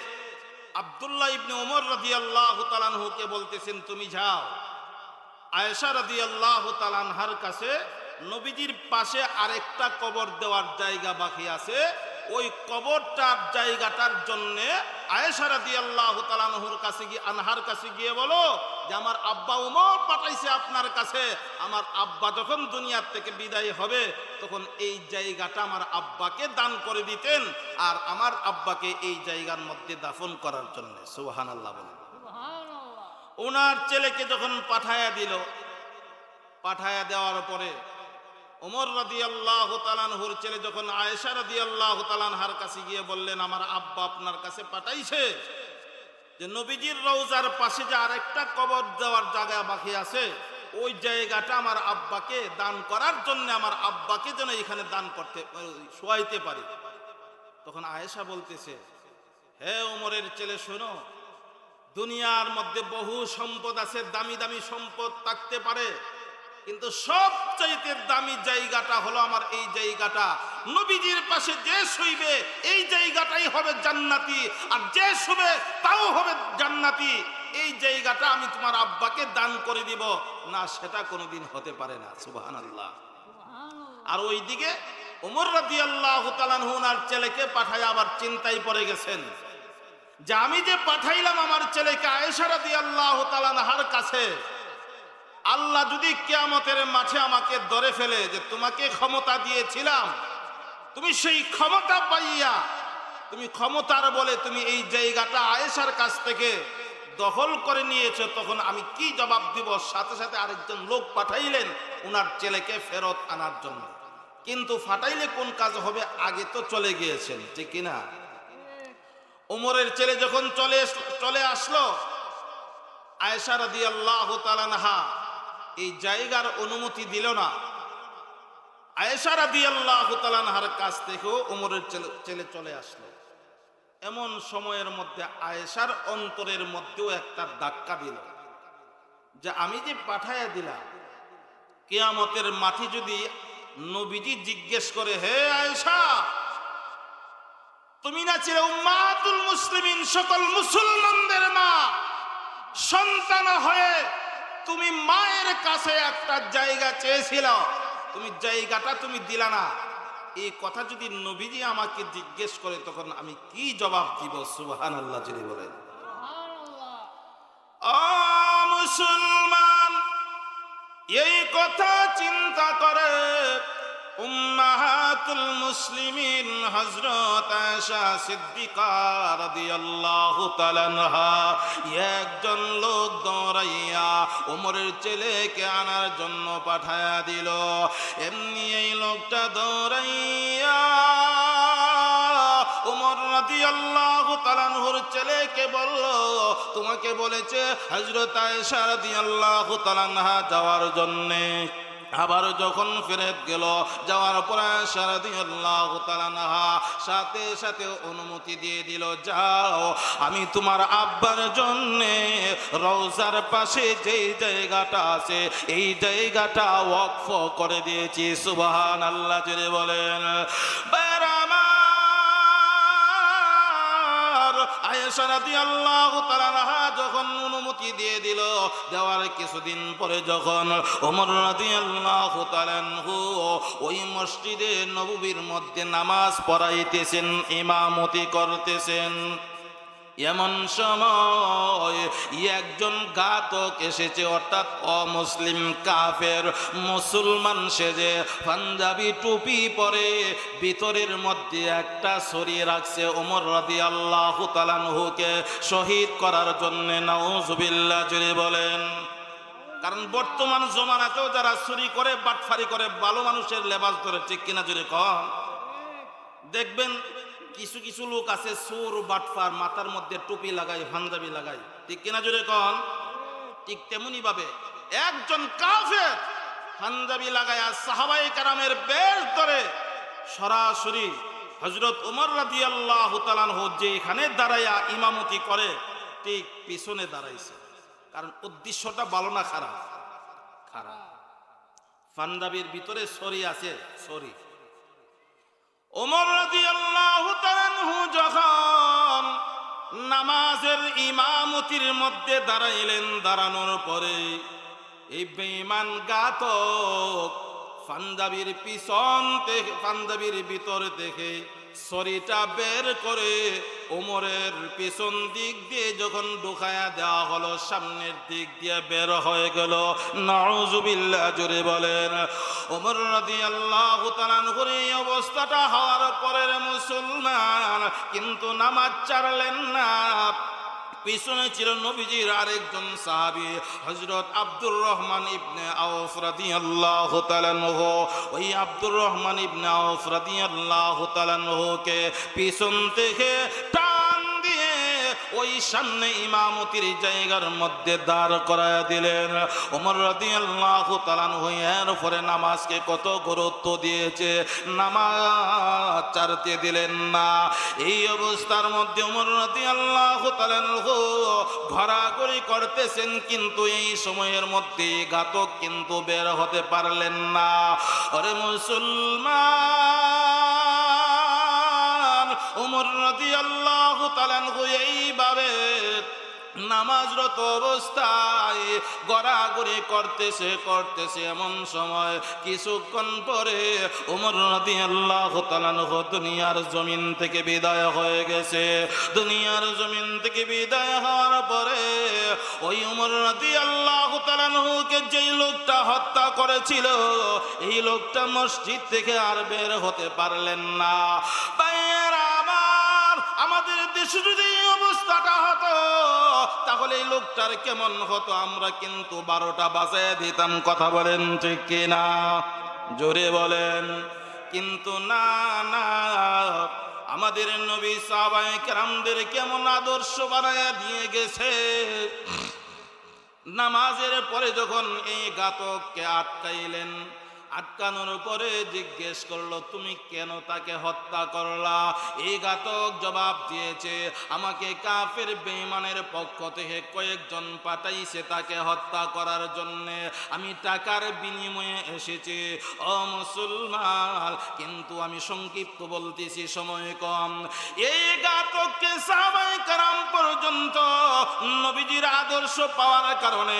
আব্দুল্লাহ ইবনে ওমর রাদিয়াল্লাহু তাআলা আনহুকে বলতেছেন, তুমি যাও আয়েশা রাদিয়াল্লাহু তাআলা আনহার কাছে নবীজির পাশে আরেকটা কবর দেওয়ার জায়গা বাকি আছে, ওই কবরটার জায়গাটার জন্য আয়েশা রাদিয়াল্লাহু তাআলা আনহার কাছে গিয়ে বলো যে আমার আব্বা ওমর পাঠাইছে আপনার কাছে, আমার আব্বা যখন দুনিয়ার থেকে বিদায় হবে তখন এই জায়গাটা আমার আব্বাকে দান করে দিতেন, আর আমার আব্বাকে এই জায়গার মধ্যে দাফন করার জন্য। সুবহানাল্লাহ বলেন। ওনার ছেলেকে যখন পাঠায়া দিল, পাঠায়া দেওয়ার পরে ওমর রাদিয়াল্লাহু তাআলা আনহুর ছেলে যখন আয়েশা রাদিয়াল্লাহু তাআলা আনহার কাছে গিয়ে বললেন, আমার আব্বা আপনার কাছে পাঠাইছে যে নবীজির রওজার পাশে যে আরেকটা কবর দেওয়ার জায়গা বাকি আছে, ওই জায়গাটা আমার আব্বাকে দান করার জন্য, আমার আব্বাকে যেন এখানে দান করতে শোয়াইতে পারি। তখন আয়েশা বলতেছে, হে ওমরের ছেলে শোনো, দুনিয়ার মধ্যে বহু সম্পদ আছে, দামি দামি সম্পদ থাকতে পারে, কিন্তু সবচাইতে দামি জায়গাটা হলো আমার এই জায়গাটা। নবীজির পাশে যে শুইবে এই জায়গাটাই হবে জান্নাতি, আর যে শুবে তাও হবে জান্নাতি। এই জায়গাটা আমি তোমার আব্বাকে দান করে দিব না, সেটা কোনোদিন হতে পারে না। সুবহানাল্লাহ। আর ওইদিকে ওমর রাদিয়াল্লাহু তাআলা আনহু ওনার ছেলেকে পাঠায় আবার চিন্তায় পড়ে গেছেন যে আমি যে পাঠাইলাম আমার ছেলেকে আয়েশা রাদিয়াল্লাহু তাআলা আনহার কাছে, আল্লাহ যদি কিয়ামতের মাঠে আমাকে ধরে ফেলে যে তোমাকে ক্ষমতা দিয়েছিলাম, তুমি সেই ক্ষমতা পাইয়া তুমি ক্ষমতার বলে তুমি এই জায়গাটা আয়েশার কাছ থেকে দখল করে নিয়েছো, তখন আমি কি জবাব দিব? সাথে সাথে আরেকজন লোক পাঠাইলেন ওনার ছেলেকে ফেরত আনার জন্য। কিন্তু ফাটাইলে কোন কাজ হবে? আগে তো চলে গিয়েছেন। ঠিক কিনা? ওমরের ছেলে যখন চলে আসলো, আয়েশা রাদিয়াল্লাহু তাআলা আনহা এই জায়গার অনুমতি দিল না। আয়েশা রাদিয়াল্লাহু তাআলা আনহার কাছ থেকেও ওমরের ছেলে চলে আসলো। এমন সময়ের মধ্যে আয়েশার অন্তরের মধ্যেও একটা ধাক্কা দিল যে আমি যে পাঠাইয়া দিলাম, কিয়ামতের মাঠে যদি নবীজি জিজ্ঞেস করে, হে আয়েশা, তুমি না ছিলে উম্মাতুল মুসলিমিন, সকল মুসলমানদের মা, সন্তান হয়ে তুমি মায়ের কাছে একটা জায়গা চেয়েছিল, তুমি জায়গাটা তুমি দিলা না, এই কথা যদি নবীজি আমাকে জিজ্ঞেস করে তখন আমি কি জবাব দিব? সুবহানাল্লাহ। যদি বলেন মুসলমান, এই কথা চিন্তা করে উম্মাহাতুল মুসলিমিন হযরত আয়েশা সিদ্দিকা রাদিয়াল্লাহু তাআলা আনহা একজন লোক দৌড়াইয়া ওমরের ছেলেকে আনার জন্য পাঠায়া দিল। এমনি এই লোকটা দৌড়াইয়া ওমর রাদিয়াল্লাহু তাআলা আনহুর ছেলেকে বলল, তোমাকে বলেছে হযরত আয়েশা রাদিয়াল্লাহু তাআলা আনহা যাওয়ার জন্যে। আবার যখন ফেরত গেল, যাওয়ার পর আয়েশা রাদিয়াল্লাহু তাআলা আনহা সাথে সাথে অনুমতি দিয়ে দিল, যাও আমি তোমার আব্বার জন্যে রওজার পাশে যেই জায়গাটা আছে এই জায়গাটা ওয়াকফ করে দিয়েছি। সুবহানাল্লাহ জোরে বলেন। আয়েশা রাদিয়াল্লাহু তাআলা আনহা যখন অনুমতি দিয়ে দিল, দেওয়ার কিছুদিন পরে যখন ওমর রাদিয়াল্লাহু তাআলা আনহু ওই মসজিদে নববীর মধ্যে নামাজ পড়াইতেছেন, ইমামতি করতেছেন, এমন সময় একজন ঘাতক এসেছে, অর্থাৎ অমুসলিম কাফের মুসলমান সেজে পাঞ্জাবি টুপি পরে ভিতরের মধ্যে একটা ছড়িয়ে রাখছে ওমর রাদিয়াল্লাহু তাআলা আনহুকে শহীদ করার জন্য। নাউজুবিল্লাহ জোরে বলেন। কারণ বর্তমান জমানাতেও যারা চুরি করে বাটফারি করে ভালো মানুষের লেবাস ধরে, ঠিক কিনা জোরে কন? দেখবেন কিছু কিছু লোক আছে চোর বাটফার, মাথার মধ্যে টুপি লাগায়, পাঞ্জাবি লাগায়, ঠিক কিনা জোরে কন? ঠিক তেমনি ভাবে একজন কাফের পাঞ্জাবি লাগায় সাহাবায়ে কেরামের বেশ ধরে সরাসরি হযরত ওমর রাদিয়াল্লাহু তাআলা আনহু যেখানে দাঁড়ায়া ইমামতি করে ঠিক পিছনে দাঁড়াইছে। কারণ উদ্দেশ্যটা ভালো না খারাপ? খারাপ। পাঞ্জাবির ভিতরে ছড়ি আছে, ছড়ি। ওমর রাদিয়াল্লাহু তাআলা আনহু যখন নামাজের ইমামতির মধ্যে দাঁড়াইলেন, দাঁড়ানোর পরে এই বেঈমান ঘাতক পাঞ্জাবির পিছন থেকে, পাঞ্জাবির ভিতর থেকে ছড়িটা বের করে ওমরের পিছন দিক দিয়ে যখন ঢুকায়া দেওয়া হলো, সামনের দিক দিয়ে বের হয়ে গেল। নাউজুবিল্লাহ জোরে বলেন। ওমর রাদিয়াল্লাহু তাআলা আনহুর এই অবস্থাটা হওয়ার পরে মুসলমান কিন্তু নামাজ ছাড়লেন না। পিছনে ছিল নবীজির আরেকজন সাহাবী হযরত আব্দুর রহমান ইবনে আওফ রাদিয়াল্লাহু তাআলা আনহু। ওই আব্দুর রহমান ইবনে আওফ রাদিয়াল্লাহু তাআলা আনহুকে পিছন থেকে টান দিয়ে ওই সামনে ইমামতির জায়গার মধ্যে দাঁড় করায়া দিলেন। ওমর রাদিয়াল্লাহু তাআলা আনহু এর পরে নামাজকে কত গুরুত্ব দিয়েছে, নামাজ ছাড়তে দিলেন না। এই অবস্থার মধ্যে ওমর রাদিয়াল্লাহু তাআলা আনহু ঘোরাঘুরি করতেছেন, কিন্তু এই সময়ের মধ্যে ঘাতক কিন্তু বের হতে পারলেন না। আরে মুসলমান, ওমর রাদিয়াল্লাহু তাআলা আনহু এইভাবে নামাজরত অবস্থায় গড়াগড়ি করতেছে করতেছে। এমন সময় কিছুক্ষণ পরে ওমর রাদিয়াল্লাহু তাআলা আনহু দুনিয়ার জমিন থেকে বিদায় হয়ে গেছে। দুনিয়ার জমিন থেকে বিদায় হওয়ার পরে ওই ওমর রাদিয়াল্লাহু তাআলা আনহুকে যেই লোকটা হত্যা করেছিল, এই লোকটা মসজিদ থেকে আর বের হতে পারলেন না। ভাইয়েরা আমার, আমাদের দেশে যদি এই অবস্থাটা হতো তাহলে এই লোকটার কেমন হতো? আমরা কিন্তু 12টা বাজায় দিতাম। কথা বলেন ঠিক কিনা? জোরে বলেন। কিন্তু না না, আমাদের নবী সাহাবায়ে কেরামদের কেমন আদর্শ বানায়া দিয়ে গেছে। নামাজের পরে যখন এই ঘাতককে আটকাইলেন, আটকানোর পরে জিজ্ঞেস করলো, তুমি কেন তাকে হত্যা করলা? এই ঘাতক জবাব দিয়েছে, আমাকে কাফের বেঈমানের পক্ষ থেকে কয়েকজন পাঠাইছে তাকে হত্যা করার জন্য, আমি টাকার বিনিময়ে এসেছি। ও মুসলমান, কিন্তু আমি সংক্ষিপ্ত বলতেছি, সময় কম। এই ঘাতককে সাহাবায়ে কেরাম পর্যন্ত নবীজির আদর্শ পাওয়ার কারণে,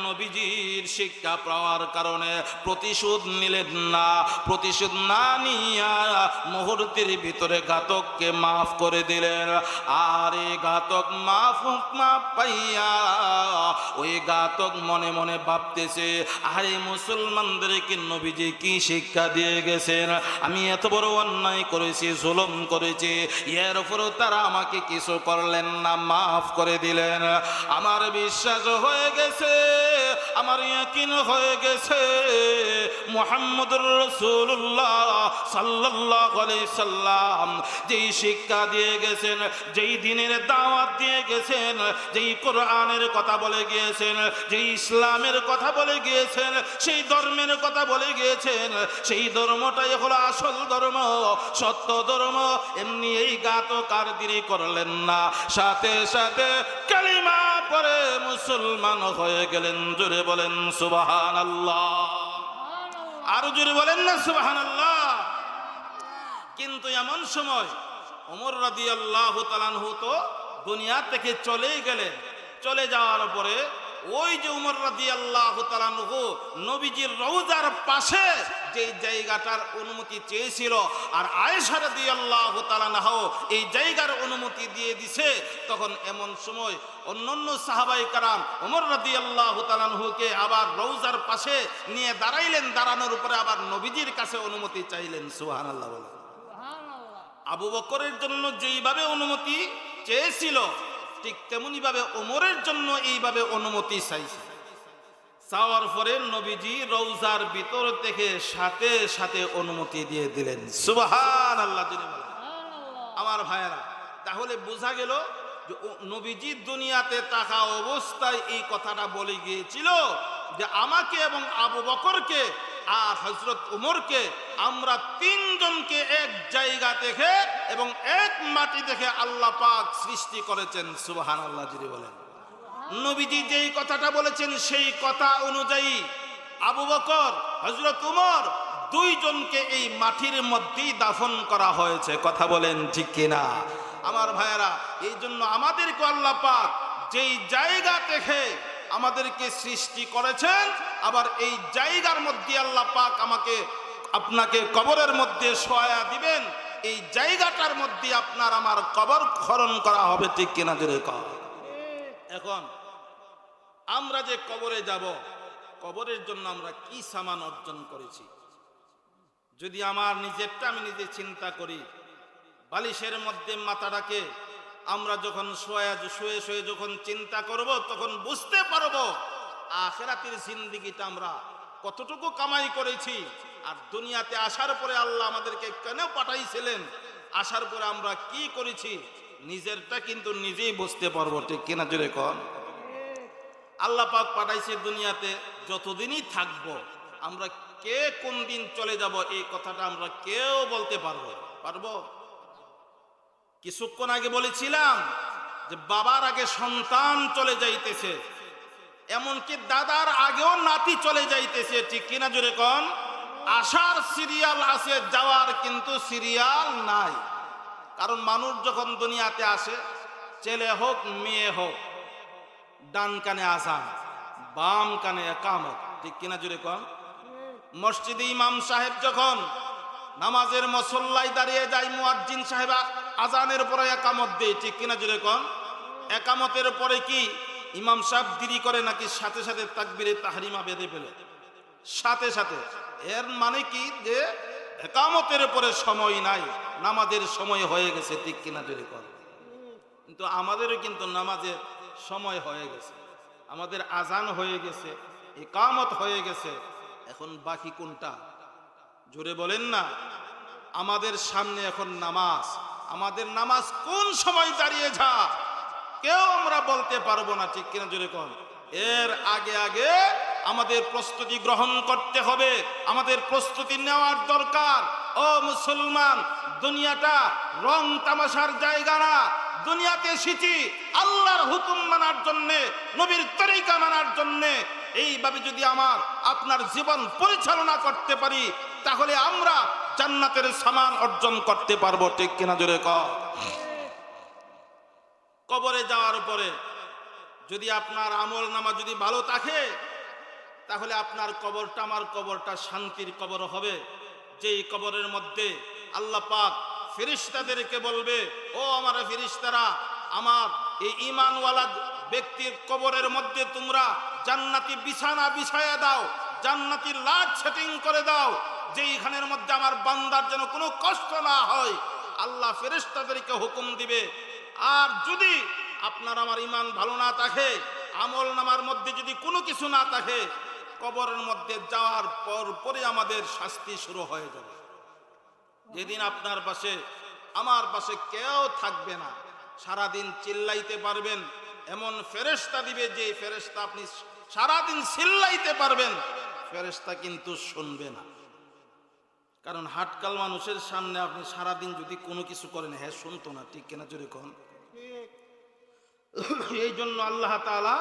নবীজির শিক্ষা পাওয়ার কারণে প্রতিশোধ নিলেন না। প্রতিশোধ না নিয়া মুহূর্তের ভিতরে ঘাতককে মাফ করে দিলেন। আর এই ঘাতক মাফ পাইয়া ওই ঘাতক মনে মনে ভাবতেছে, আরে মুসলমানদেরকে নবীজি কি শিক্ষা দিয়ে গেছেন? আমি এত বড় অন্যায় করেছি, জুলুম করেছি, এর উপরও তারা আমাকে কিছু করলেন না, মাফ করে দিলেন। আমার বিশ্বাস হয়ে গেছে, আমার আর ইয়াকিন হয়ে গেছে মুহাম্মদুর রাসূলুল্লাহ সাল্লাল্লাহু আলাইহি সাল্লাম যেই শিক্ষা দিয়ে গেছেন, যেই দ্বীনের দাওয়াত দিয়ে গেছেন, যেই কোরআনের কথা বলে গিয়েছেন, যেই ইসলামের কথা বলে গিয়েছেন, সেই ধর্মের কথা বলে গিয়েছেন, সেই ধর্মটাই হলো আসল ধর্ম, সত্য ধর্ম। এমনি এই গাতকারগিরি করলেন না, সাথে সাথে কালিমা পড়ে মুসলমান হয়ে গেলেন। জোরে বলেন সুবহানাল্লাহ, আরো জোরে বলেন না সুবহানাল্লাহ। কিন্তু এমন সময় ওমর রাদিয়াল্লাহু তাআলা আনহু তো দুনিয়া থেকে চলেই গেলেন। চলে যাওয়ার পরে ওই যে ওমর রাদিয়াল্লাহু তাআলা আনহু নবীজির রওজার পাশে যে জায়গাটার অনুমতি চেয়েছিল, আর আয়েশা রাদিয়াল্লাহু তাআলা আনহা এই জায়গার অনুমতি দিয়ে দিছে, তখন এমন সময় অন্যান্য সাহাবায়ে কেরাম ওমর রাদিয়াল্লাহু তাআলা আনহুকে আবার রওজার পাশে নিয়ে দাঁড়াইলেন। দাঁড়ানোর উপরে আবার নবীজির কাছে অনুমতি চাইলেন। সুবহানাল্লাহ বলেন। আবু বকরের জন্য যেইভাবে অনুমতি চেয়েছিল, ঠিক তেমনি ভাবে ওমরের জন্য এইভাবে অনুমতি চাইছে। চাওয়ার পরে নবীজি রওজার ভিতর থেকে সাথে সাথে অনুমতি দিয়ে দিলেন। সুবহানাল্লাহ। আমার ভাইয়েরা, তাহলে বোঝা গেল যে নবীজি দুনিয়াতে থাকা অবস্থায় এই কথাটা বলে গিয়েছিল যে আমাকে এবং আবু বকরকে আর হযরত উমরকে, আমরা তিনজনকে এক জায়গা থেকে এবং এক মাটি থেকে আল্লাহ পাক সৃষ্টি করেছেন। সুবহানাল্লাহ যদি বলেন। নবীজি যেই কথাটা বলেছেন সেই কথা অনুযায়ী আবু বকর, হযরত উমর দুইজনকে এই মাটির মধ্যেই দাফন করা হয়েছে। কথা বলেন ঠিক কিনা? আমার ভাইয়েরা, এই জন্য আমাদেরকে আল্লাহ পাক যেই জায়গা থেকে আমাদেরকে সৃষ্টি করেছেন, আবার এই জায়গার মধ্যে আল্লাহ পাক আমাকে আপনাকে কবরের মধ্যে শোয়া দিবেন। এই জায়গাটার মধ্যে আপনার আমার কবর খনন করা হবে। ঠিক কিনা জোরে কর। এখন আমরা যে কবরে যাব, কবরের জন্য আমরা কি সামান অর্জন করেছি? যদি আমার নিজেরটা আমি নিজে চিন্তা করি, বালিশের মধ্যে মাথাটাকে আমরা যখন শুয়ে শুয়ে যখন চিন্তা করব, তখন বুঝতে পারবো আখিরাতের জিন্দেগিটা আমরা কতটুকু কামাই করেছি, আর দুনিয়াতে আসার পরে আল্লাহ আমাদেরকে কেন পাঠাইছিলেন, আসার পরে আমরা কি করেছি, নিজেরটা কিন্তু নিজেই বুঝতে পারবো। ঠিক কিনা জোরে কোন? আল্লাহ পাক পাঠাইছে দুনিয়াতে, যতদিনই থাকবো আমরা কে কোন দিন চলে যাব এই কথাটা আমরা কেউ বলতে পারবো? কিছুক্ষণ আগে বলেছিলাম যে বাবার আগে সন্তান চলে যাইতেছে, এমনকি দাদার আগেও নাতি চলে যাইতেছে। ঠিক কিনা জোরে কোন? আসার সিরিয়াল আছে, যাওয়ার কিন্তু সিরিয়াল নাই। কারণ মানুষ যখন দুনিয়াতে আসে, ছেলে হোক মেয়ে হোক, ডান কানে আযান, বাম কানে ইকামত। ঠিক কিনা জোরে কোন? মসজিদে ইমাম সাহেব যখন নামাজের মুসল্লায় দাঁড়িয়ে যায়, মুয়াজ্জিন সাহেব আজানের পরে ইকামত দেয়। ঠিক কিনা জোরে কোন? ইকামতের পরে কি ইমাম সাহেব দেরি করে নাকি সাথে সাথে তাকবীরে তাহরিমা বেঁধে ফেলে? সাথে সাথে। এর মানে কি যে ইকামতের পরে সময় নাই, নামাজের সময় হয়ে গেছে। ঠিক কিনা জোরে কোন? কিন্তু আমাদেরও কিন্তু নামাজের সময় হয়ে গেছে, আমাদের আজান হয়ে গেছে, ইকামত হয়ে গেছে। এখন বাকি কোনটা? জোরে বলেন না। আমাদের সামনে এখন নামাজ, আমাদের নামাজ কোন সময় দাঁড়িয়ে যা কেউ আমরা বলতে পারবো না। ঠিক কিনা জোরে কোন? এর আগে আগে আমাদের প্রস্তুতি গ্রহণ করতে হবে, আমাদের প্রস্তুতি নেওয়ার দরকার। ও মুসলমান, দুনিয়াটা রং তামাশার জায়গা না। দুনিয়াতে এসেছি আল্লাহর হুকুম মানার জন্যে, নবীর তরিকা মানার জন্যে। এইভাবে যদি আমার আপনার জীবন পরিচালনা করতে পারি, তাহলে আমরা জান্নাতের সামান অর্জন করতে পারবো। ঠিক কিনা জোরে কর? কবরে যাওয়ার পরে যদি আপনার আমল নামা যদি ভালো থাকে, তাহলে আপনার কবরটা আমার কবরটা শান্তির কবর হবে। যেই কবরের মধ্যে আল্লাহ পাক ফেরেশতাদেরকে বলবে, ও আমার ফেরেশতারা, আমার এই ঈমানওয়ালা ব্যক্তির কবরের মধ্যে তোমরা জান্নাতি বিছানা বিছায়া দাও, জান্নাতি লাট সেটিং করে দাও, যেইখানের মধ্যে আমার বান্দার যেন কোনো কষ্ট না হয়। আল্লাহ ফেরেশতাদেরকে হুকুম দিবে। আর যদি আপনার আমার ঈমান ভালো না থাকে, আমল নামার মধ্যে যদি কোনো কিছু না থাকে, কবরের মধ্যে যাওয়ার পরে আমাদের শাস্তি শুরু হয়ে যাবে। যেদিন আপনার পাশে আমার পাশে কেউ থাকবে না, সারাদিন চিল্লাইতে পারবেন এমন ফেরেশতা দিবে, যে ফেরেশতা আপনি সারাদিন চিল্লাইতে পারবেন, ফেরেশতা কিন্তু শুনবে না। কারণ হাটকাল মানুষের সামনে আপনি সারাদিন যদি কোনো কিছু করেন, হ্যাঁ শুনতো না, ঠিক কিনা জোরে কন। এই জন্য আল্লাহ তাআলা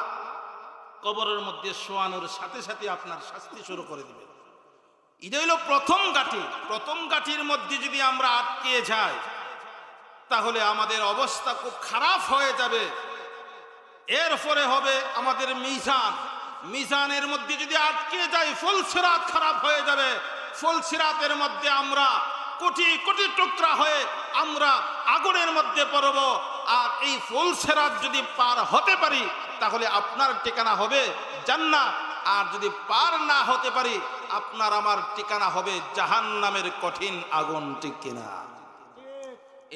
কবরের মধ্যে শোয়ানোর সাথে সাথে আপনার শাস্তি শুরু করে দিবেন। এটা হলো প্রথম গাঁঠি। প্রথম গাঁঠির মধ্যে যদি আমরা আটকে যাই, তাহলে আমাদের অবস্থা খুব খারাপ হয়ে যাবে। এরপরে হবে আমাদের মিজান। মিজানের মধ্যে যদি আটকে যাই, ফুলসিরাত খারাপ হয়ে যাবে। ফুলসিরাতের মধ্যে আমরা কোটি কোটি টুকরা হয়ে আমরা আগুনের মধ্যে পড়ব। আর এই ফুলসিরাত যদি পার হতে পারি, তাহলে আপনার ঠিকানা হবে জান্নাত। আর যদি পার না হতে পারি, আপনার আমার ঠিকানা হবে জাহান্নামের কঠিন আগুন, ঠিক কিনা?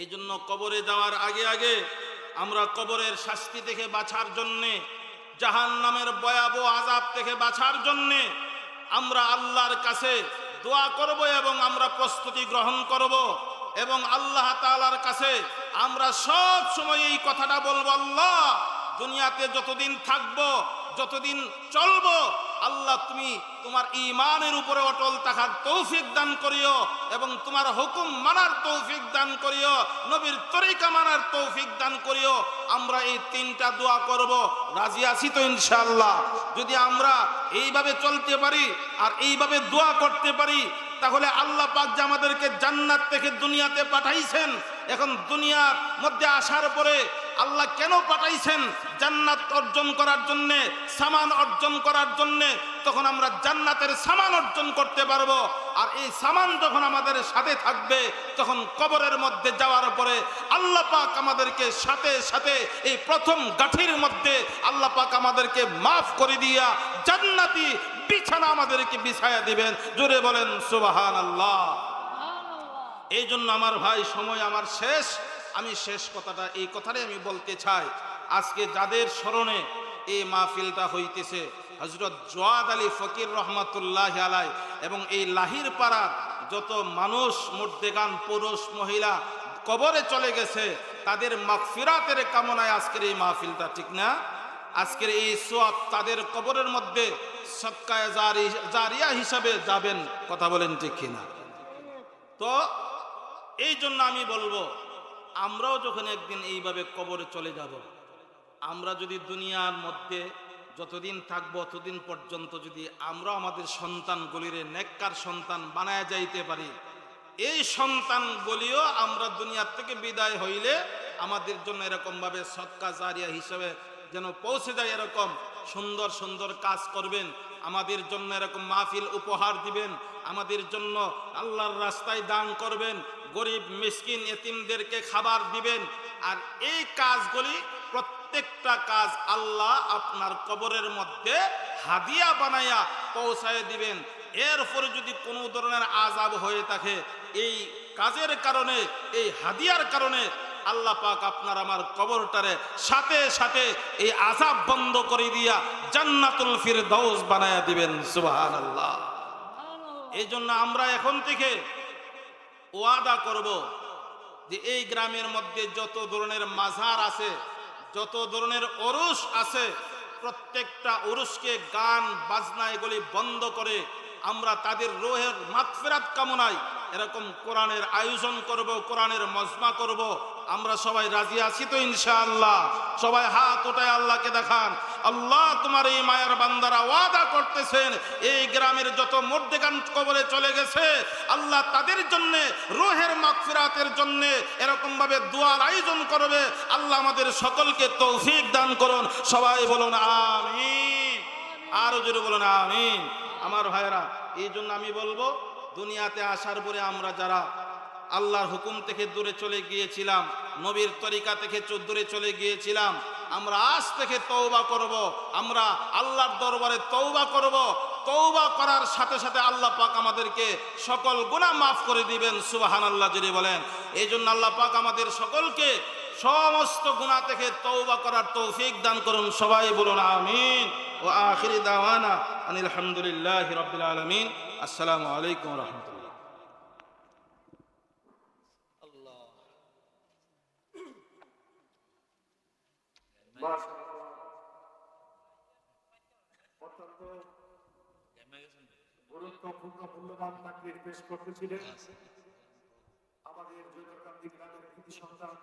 এই জন্য কবরে যাওয়ার আগে আগে আমরা কবরের শাস্তি থেকে বাঁচার জন্যে, জাহান্নামের ভয়াবহ আযাব থেকে বাঁচার জন্যে আমরা আল্লাহর কাছে দোয়া করব এবং আমরা প্রস্তুতি গ্রহণ করব এবং আল্লাহ তাআলার কাছে আমরা সব সময় এই কথাটা বলবো, আল্লাহ দুনিয়াতে যতদিন থাকবো, যতদিন চলবো, আল্লাহ তুমি তোমার ঈমানের উপরে অটল থাকার তৌফিক দান করিও এবং তোমার হুকুম মানার তৌফিক দান করিও, নবীর তরিকা মানার তৌফিক দান করিও। আমরা এই তিনটা দোয়া করব। রাজি আছি তো ইনশাআল্লাহ? যদি আমরা এইভাবে চলতে পারি আর এইভাবে দোয়া করতে পারি, তাহলে আল্লাহ পাক যে আমাদেরকে জান্নাত থেকে দুনিয়াতে পাঠাইছেন, এখন দুনিয়ার মধ্যে আসার পরে আল্লাহ কেন পাঠাইছেন? জান্নাত অর্জন করার জন্যে, সামান অর্জন করার জন্যে। তখন আমরা জান্নাতের সামান অর্জন করতে পারবো। আর এই সামান যখন আমাদের সাথে থাকবে, তখন কবরের মধ্যে যাওয়ার পরে আল্লাহ পাক আমাদেরকে সাথে সাথে এই প্রথম গাঁঠির মধ্যে আল্লাহ পাক আমাদেরকে মাফ করে দিয়া জান্নাতি বিছানা আমাদেরকে বিছায়া দিবেন। জোরে বলেন সুবহানাল্লাহ। এই জন্য আমার ভাই, সময় আমার শেষ। আমি শেষ কথাটা, এই কথাটাই আমি বলতে চাই। আজকে যাদের স্মরণে এই মাহফিলটা হইতেছে, হযরত জওয়াদ আলী ফকির রহমাতুল্লাহ আলাই এবং এই লাহির পাড়ার যত মানুষ, মুর্দেগান, পুরুষ মহিলা কবরে চলে গেছে, তাদের মাগফিরাতের কামনায় আজকের এই মাহফিলটা, ঠিক না? আজকের এই সওয়াব তাদের কবরের মধ্যে সদকায়ে জারিয়া হিসাবে যাবেন। কথা বলেন ঠিক কিনা? তো এই জন্য আমি বলবো, আমরাও যখন একদিন এইভাবে কবরে চলে যাব, আমরা যদি দুনিয়ার মধ্যে যতদিন থাকবো ততদিন পর্যন্ত যদি আমরা আমাদের সন্তানগুলিরে নেককার সন্তান বানায় যাইতে পারি, এই সন্তানগুলিও আমরা দুনিয়ার থেকে বিদায় হইলে আমাদের জন্য এরকমভাবে সদকা জারিয়া হিসেবে যেন পৌঁছে যায়। এরকম সুন্দর সুন্দর কাজ করবেন, আমাদের জন্য এরকম মাহফিল উপহার দিবেন, আমাদের জন্য আল্লাহর রাস্তায় দান করবেন, গরিব মিসকিন এতিমদেরকে খাবার দিবেন। আর এই কাজগুলি প্রত্যেকটা কাজ আল্লাহ আপনার কবরের মধ্যে হাদিয়া বানাইয়া পৌঁছায় দিবেন। এরপরে যদি কোনো ধরনের আযাব হয়ে থাকে, এই কাজের কারণে, এই হাদিয়ার কারণে আল্লাহ পাক আপনার আমার কবরটারে সাথে সাথে এই আযাব বন্ধ করে দিয়া জান্নাতুল ফিরদাউস বানায়া দিবেন। সুবহানাল্লাহ। এই জন্য আমরা এখন থেকে ওয়াদা করব যে এই গ্রামের মধ্যে যত ধরনের মাজার আছে, যত ধরনের ওরস আছে, প্রত্যেকটা ওরসকে গান বাজনা এগুলি বন্ধ করে আমরা তাদের রূহের মাগফিরাত কামনায় এরকম কোরআনের আয়োজন করব, কোরআনের মজমা করব। আমরা সবাই রাজি আছি তো ইনশাআল্লাহ? সবাই হাত উঠায় আল্লাহকে দেখান, আল্লাহ তোমার এই মায়ের বান্দারা ওয়াদা করতেছেন, এই গ্রামের যত মুর্দেগান কবরে চলে গেছে, আল্লাহ তাদের জন্য রূহের মাগফিরাতের জন্য এরকম ভাবে দোয়ার আয়োজন করবে। আল্লাহ আমাদের সকলকে তৌফিক দান করুন। সবাই বলুন আমিন। আরো জোরে বলুন আমিন। আমার ভাইরা, এই জন্য আমি বলবো, দুনিয়াতে আসার পরে আমরা যারা আল্লাহর হুকুম থেকে দূরে চলে গিয়েছিলাম, নবীর তরিকা থেকে দূরে চলে গিয়েছিলাম, আমরা আজ থেকে তওবা করব। আমরা আল্লাহর দরবারে তওবা করব। তওবা করার সাথে সাথে আল্লাহ পাক আমাদেরকে সকল গুনাহ মাফ করে দিবেন। সুবহানাল্লাহ জোরে বলেন। এই জন্য আল্লাহ পাক আমাদের সকলকে সমস্ত গুনাহ থেকে তওবা করার তৌফিক দান করুন। সবাই বলুন আমিন। ওয়া আখিরি দাওয়ানা আনিল হামদুলিল্লাহি রাব্বিল আলামিন। আসসালামু আলাইকুম ওয়া রাহমাতুল্লাহ। অত্যন্ত গুরুত্বপূর্ণ মূল্যবান তাকরীর পেশ করতেছিলেন আমাদের জয়কান্দি গ্রামের কৃতি সন্তান